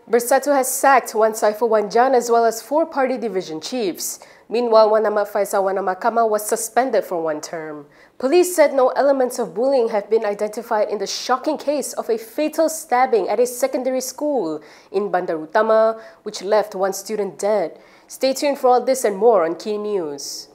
Bersatu has sacked Wan Saiful Wan Jan as well as 4 party division chiefs. Meanwhile, Ahmad Fayhsal Kamal was suspended for 1 term. Police said no elements of bullying have been identified in the shocking case of a fatal stabbing at a secondary school in Bandar Utama, which left 1 student dead. Stay tuned for all this and more on KiniNews.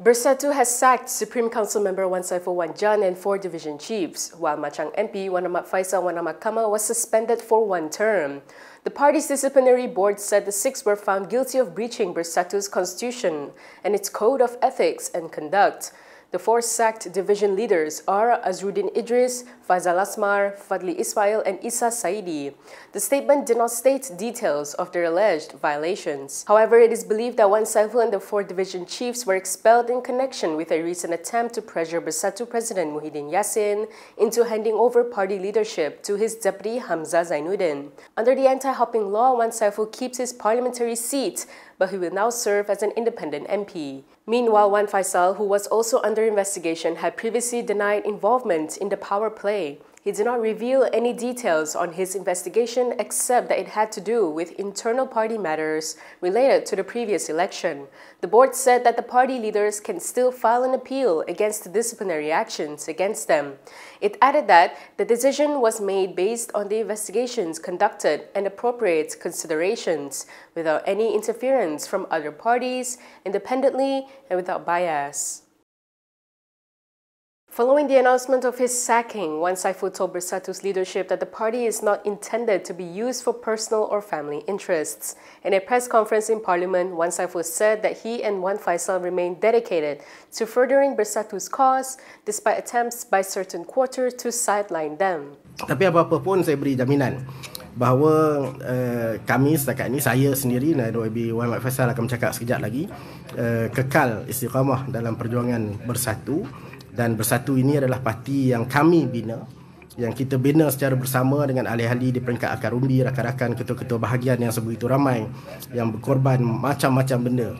Bersatu has sacked Supreme Council member Wan Saiful Wan Jan and 4 division chiefs, while Machang MP Ahmad Fayhsal Kamal was suspended for 1 term. The party's disciplinary board said the 6 were found guilty of breaching Bersatu's constitution and its code of ethics and conduct. The 4 sacked division leaders are Azruddin Idris, Faisal Asmar, Fadli Ismail, and Isa Saidi. The statement did not state details of their alleged violations. However, it is believed that Wan Saiful and the 4 division chiefs were expelled in connection with a recent attempt to pressure Bersatu President Muhyiddin Yassin into handing over party leadership to his deputy Hamzah Zainuddin. Under the anti-hopping law, Wan Saiful keeps his parliamentary seat, but he will now serve as an independent MP. Meanwhile, Wan Fayhsal, who was also under investigation, had previously denied involvement in the power play. He did not reveal any details on his investigation except that it had to do with internal party matters related to the previous election. The board said that the party leaders can still file an appeal against the disciplinary actions against them. It added that the decision was made based on the investigations conducted and appropriate considerations, without any interference from other parties, independently and without bias. Following the announcement of his sacking, Wan Saiful told Bersatu's leadership that the party is not intended to be used for personal or family interests. In a press conference in Parliament, Wan Saiful said that he and Wan Fayhsal remain dedicated to furthering Bersatu's cause despite attempts by certain quarters to sideline them. Tapi apa-apa pun saya beri jaminan bahawa kami setakat ini, saya sendiri dan Wan Fayhsal akan bercakap sekejap lagi, kekal istiqamah dalam perjuangan Bersatu. Dan Bersatu ini adalah parti yang kami bina, yang kita bina secara bersama dengan ahli-ahli di peringkat akar umbi, rakan-rakan, ketua-ketua bahagian yang sebegitu ramai yang berkorban macam-macam benda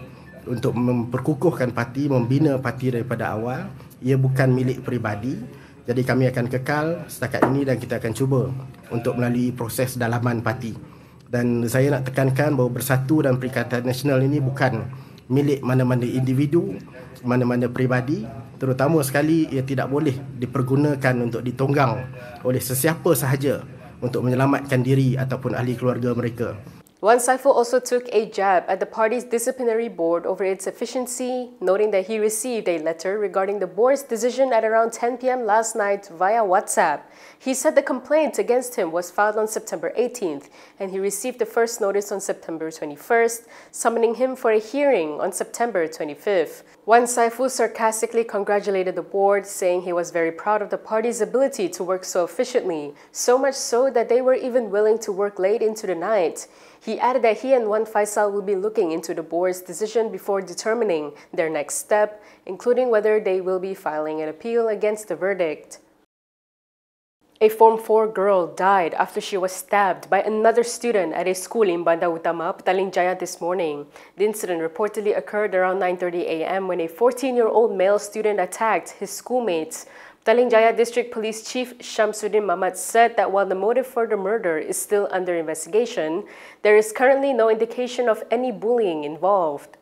untuk memperkukuhkan parti, membina parti daripada awal. Ia bukan milik peribadi. Jadi kami akan kekal setakat ini dan kita akan cuba untuk melalui proses dalaman parti. Dan saya nak tekankan bahawa Bersatu dan Perikatan Nasional ini bukan milik mana-mana individu, mana-mana peribadi. Terutama sekali, ia tidak boleh dipergunakan untuk ditonggang oleh sesiapa sahaja untuk menyelamatkan diri ataupun ahli keluarga mereka. Wan Saiful also took a jab at the party's disciplinary board over its efficiency, noting that he received a letter regarding the board's decision at around 10 p.m. last night via WhatsApp. He said the complaint against him was filed on September 18th, and he received the first notice on September 21st, summoning him for a hearing on September 25th. Wan Saiful sarcastically congratulated the board, saying he was very proud of the party's ability to work so efficiently, so much so that they were even willing to work late into the night. He added that he and Wan Fayhsal will be looking into the board's decision before determining their next step, including whether they will be filing an appeal against the verdict. A Form 4 girl died after she was stabbed by another student at a school in Bandar Utama, Petaling Jaya this morning. The incident reportedly occurred around 9:30 a.m. when a 14-year-old male student attacked his schoolmates. Petaling Jaya District Police Chief Shamsuddin Mamat said that while the motive for the murder is still under investigation, there is currently no indication of any bullying involved.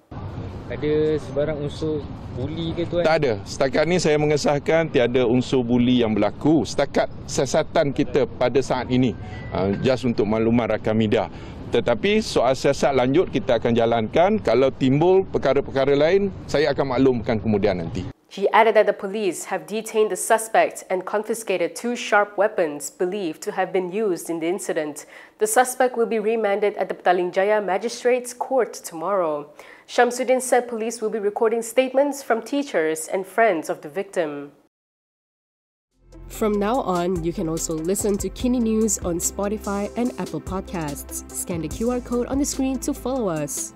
Ada sebarang unsur buli ke tuan? Tak ada. Setakat ni saya mengesahkan tiada unsur buli yang berlaku. Setakat siasatan kita pada saat ini, just untuk maklumat rakan media. Tetapi soal siasat lanjut kita akan jalankan. Kalau timbul perkara-perkara lain, saya akan maklumkan kemudian nanti. He added that the police have detained the suspect and confiscated 2 sharp weapons believed to have been used in the incident. The suspect will be remanded at the Petaling Jaya Magistrates Court tomorrow. Shamsuddin said police will be recording statements from teachers and friends of the victim. From now on, you can also listen to KiniNews on Spotify and Apple Podcasts. Scan the QR code on the screen to follow us.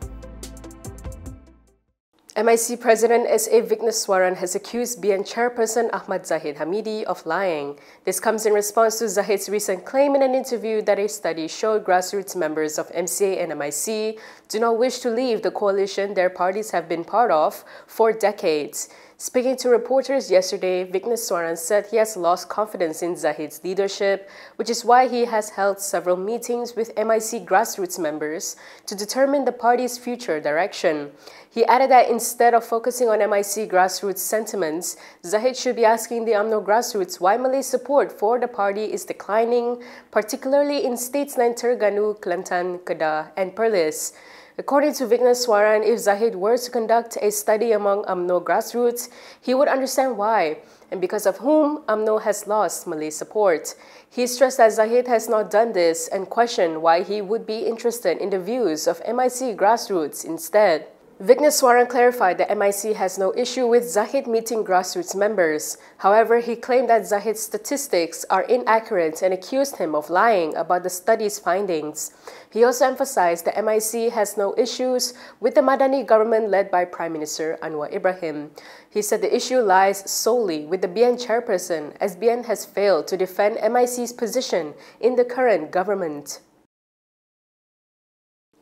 MIC President S.A. Vigneswaran has accused BN Chairperson Ahmad Zahid Hamidi of lying. This comes in response to Zahid's recent claim in an interview that a study showed grassroots members of MCA and MIC do not wish to leave the coalition their parties have been part of for decades. Speaking to reporters yesterday, Vigneswaran said he has lost confidence in Zahid's leadership, which is why he has held several meetings with MIC grassroots members to determine the party's future direction. He added that instead of focusing on MIC grassroots sentiments, Zahid should be asking the UMNO grassroots why Malay support for the party is declining, particularly in states like Terengganu, Kelantan, Kedah, and Perlis. According to Vigneswaran, if Zahid were to conduct a study among UMNO grassroots, he would understand why, and because of whom UMNO has lost Malay support. He stressed that Zahid has not done this and questioned why he would be interested in the views of MIC grassroots instead. Vigneswaran clarified that MIC has no issue with Zahid meeting grassroots members. However, he claimed that Zahid's statistics are inaccurate and accused him of lying about the study's findings. He also emphasized that MIC has no issues with the Madani government led by Prime Minister Anwar Ibrahim. He said the issue lies solely with the BN chairperson, as BN has failed to defend MIC's position in the current government.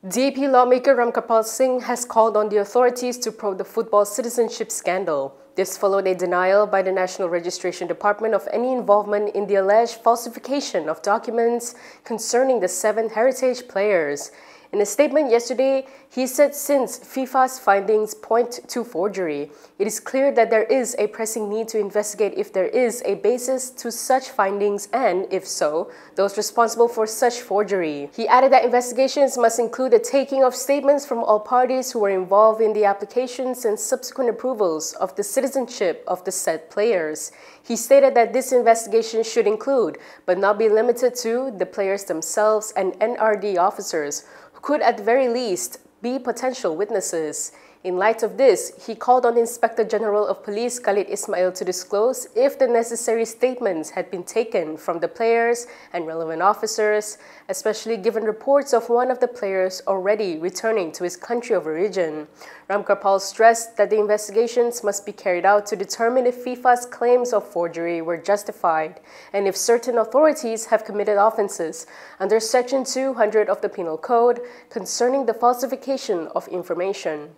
DAP lawmaker Ramkarpal Singh has called on the authorities to probe the football citizenship scandal. This followed a denial by the National Registration Department of any involvement in the alleged falsification of documents concerning the 7 heritage players. In a statement yesterday, he said since FIFA's findings point to forgery, it is clear that there is a pressing need to investigate if there is a basis to such findings and, if so, those responsible for such forgery. He added that investigations must include the taking of statements from all parties who were involved in the applications and subsequent approvals of the citizenship of the said players. He stated that this investigation should include, but not be limited to, the players themselves and NRD officers, who could at the very least be potential witnesses. In light of this, he called on the Inspector General of Police Khalid Ismail to disclose if the necessary statements had been taken from the players and relevant officers, especially given reports of one of the players already returning to his country of origin. Ramkarpal stressed that the investigations must be carried out to determine if FIFA's claims of forgery were justified and if certain authorities have committed offences under Section 200 of the Penal Code concerning the falsification of information.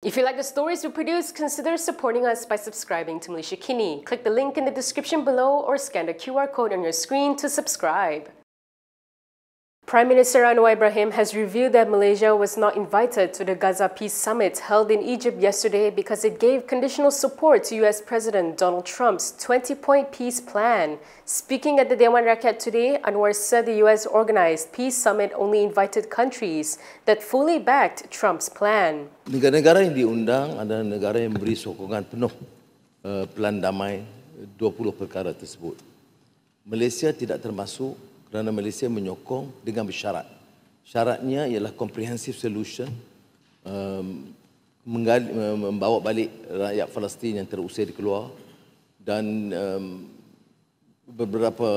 If you like the stories we produce, consider supporting us by subscribing to Malaysia Kini. Click the link in the description below or scan the QR code on your screen to subscribe. Prime Minister Anwar Ibrahim has revealed that Malaysia was not invited to the Gaza Peace Summit held in Egypt yesterday because it gave conditional support to US President Donald Trump's 20-point peace plan. Speaking at the Dewan Rakyat today, Anwar said the US-organized peace summit only invited countries that fully backed Trump's plan. Negara-negara yang diundang adalah negara yang memberi sokongan penuh plan damai 20 perkara tersebut. Malaysia tidak termasuk kerana Malaysia menyokong dengan bersyarat. Syaratnya ialah comprehensive solution, membawa balik rakyat Palestin yang terusir keluar dan beberapa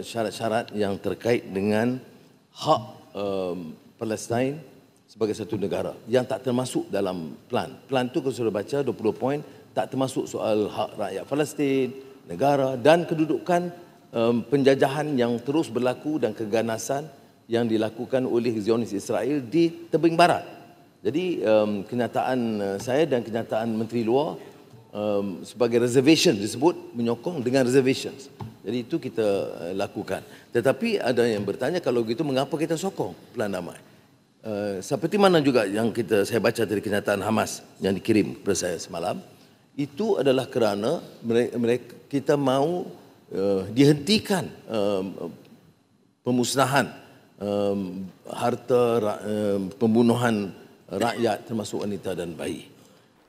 syarat-syarat yang terkait dengan hak Palestin sebagai satu negara yang tak termasuk dalam plan. Plan tu kalau sudah baca 20 poin tak termasuk soal hak rakyat Palestin, negara dan kedudukan penjajahan yang terus berlaku dan keganasan yang dilakukan oleh Zionis Israel di tebing barat. Jadi kenyataan saya dan kenyataan Menteri Luar sebagai reservation disebut menyokong dengan reservations. Jadi itu kita lakukan. Tetapi ada yang bertanya kalau begitu mengapa kita sokong plan damai? Seperti mana juga yang saya baca dari kenyataan Hamas yang dikirim kepada saya semalam, itu adalah kerana kita mahu dihentikan pemusnahan harta pembunuhan rakyat termasuk wanita dan bayi.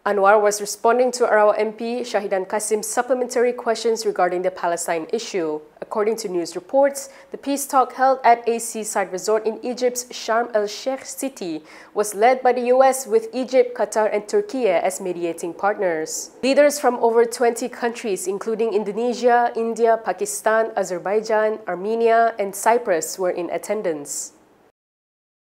Anwar was responding to Arawa MP Shahidan Kasim's supplementary questions regarding the Palestine issue. According to news reports, the peace talk held at a seaside resort in Egypt's Sharm el-Sheikh city was led by the US with Egypt, Qatar and Turkey as mediating partners. Leaders from over 20 countries including Indonesia, India, Pakistan, Azerbaijan, Armenia and Cyprus were in attendance.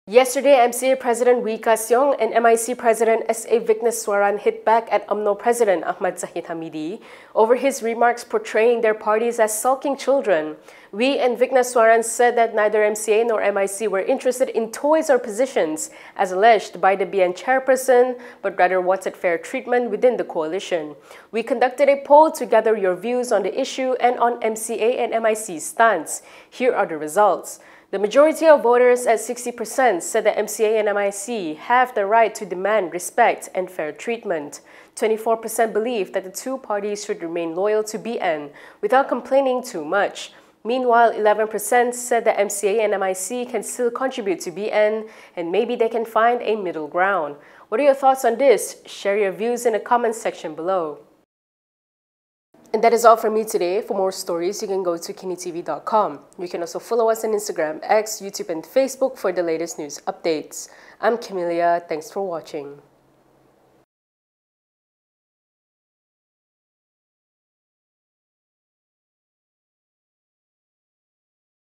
Yesterday, MCA President Wee Ka Seong and MIC President S.A. Vigneswaran hit back at UMNO President Ahmad Hamidi over his remarks portraying their parties as sulking children. Wee and Vigneswaran said that neither MCA nor MIC were interested in toys or positions, as alleged by the BN chairperson, but rather wanted fair treatment within the coalition. We conducted a poll to gather your views on the issue and on MCA and MIC's stance. Here are the results. The majority of voters at 60% said that MCA and MIC have the right to demand respect and fair treatment. 24% believe that the two parties should remain loyal to BN without complaining too much. Meanwhile, 11% said that MCA and MIC can still contribute to BN and maybe they can find a middle ground. What are your thoughts on this? Share your views in the comments section below. And that is all from me today. For more stories, you can go to Kinitv.com. You can also follow us on Instagram, X, YouTube, and Facebook for the latest news updates. I'm Camelia. Thanks for watching.